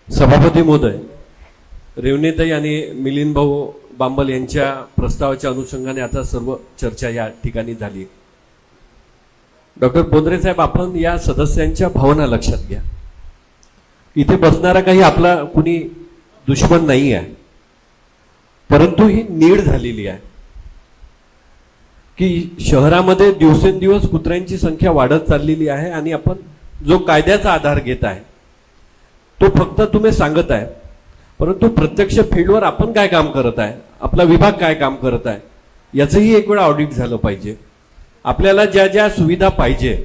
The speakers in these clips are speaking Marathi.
सभापती महोदय, रेवणीताई आणि मिलिंद भाऊ बांबल यांच्या प्रस्तावाच्या अनुषंगाने आता सर्व चर्चा या ठिकाणी झाली। डॉक्टर बोंद्रे साहेब, आपण या सदस्यांच्या भावना लक्षात घ्या। इथे बसणारा काही आपला कुणी दुश्मन नाही आहे, परंतु ही नीड झालेली आहे की शहरामध्ये दिवसेंदिवस कुत्र्यांची संख्या वाढत चाललेली आहे आणि आपण जो कायद्याचा आधार घेत आहे तो फक्त तुम्ही सांगत आहे, परंतु प्रत्यक्ष फील्डवर आपण काय काम करत आहे, आपला विभाग काय काम करत आहे याचंही एक वेळा ऑडिट झालं पाहिजे। आपल्याला ज्या ज्या सुविधा पाहिजे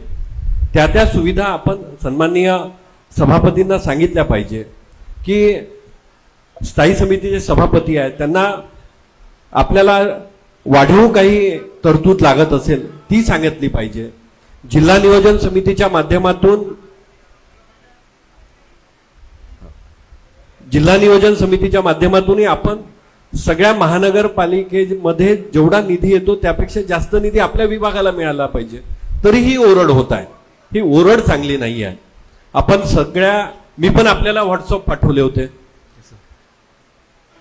त्या त्या सुविधा आपण सन्माननीय सभापतींना सांगितल्या पाहिजे की स्थायी समितीचे सभापती आहेत त्यांना आपल्याला वाढीव काही तरतूद लागत असेल ती सांगितली पाहिजे। जिल्हा नियोजन समितीच्या माध्यमातूनही आपण सगळ्या महानगरपालिकेमध्ये जेवढा निधी येतो त्यापेक्षा जास्त निधी आपल्या विभागाला मिळाला पाहिजे, तरीही ओरड होत आहे। ही ओरड चांगली नाही आहे। आपण सगळ्या, मी पण आपल्याला व्हॉट्सअप पाठवले होते,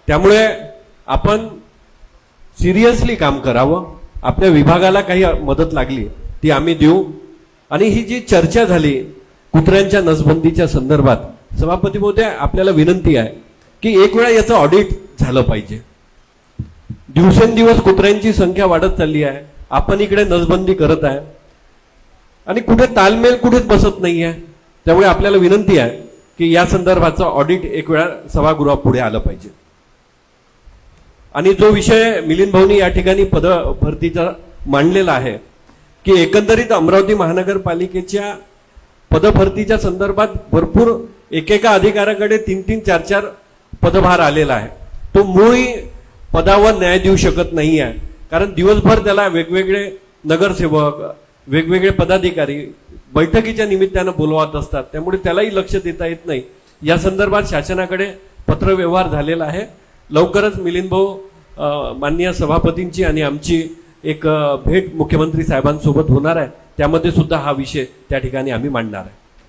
त्यामुळे आपण सिरियसली काम करावं। आपल्या विभागाला काही मदत लागली ती आम्ही देऊ। आणि ही जी चर्चा झाली कुत्र्यांच्या नसबंदीच्या संदर्भात, सभापती महोदय आपल्याला विनंती आहे की एक वेळा याचं ऑडिट झालं पाहिजे। दिवसेंदिवस कुत्र्यांची संख्या वाढत चालली आहे, आपण इकडे नसबंदी करत आहे आणि कुठे तालमेल कुठेच बसत नाही आहे। त्यामुळे आपल्याला विनंती आहे की या संदर्भाचं ऑडिट एक वेळा सभागृहापुढे आलं पाहिजे। आणि जो विषय मिलिंद भाऊनी या ठिकाणी पद भरतीचा मांडलेला आहे की एकंदरीत अमरावती महानगरपालिकेच्या पदभरतीच्या संदर्भात भरपूर एकेका अधिकाऱ्याकडे 3-3, 4-4 पदभार आलेला आहे। तो मुळी पदावर न्याय देऊ शकत नाही आहे, कारण दिवसभर त्याला वेगवेगळे नगरसेवक, वेगवेगळे पदाधिकारी बैठकीच्या निमित्तानं बोलवत असतात, त्यामुळे त्यालाही लक्ष देता येत नाही। या संदर्भात शासनाकडे पत्रव्यवहार झालेला आहे। लवकरच मिलिंद भाऊ माननीय सभापतींची आणि आमची एक भेट मुख्यमंत्री साहेबांसोबत होणार आहे, त्यामध्ये सुद्धा हा विषय त्या ठिकाणी आम्ही मांडणार आहे।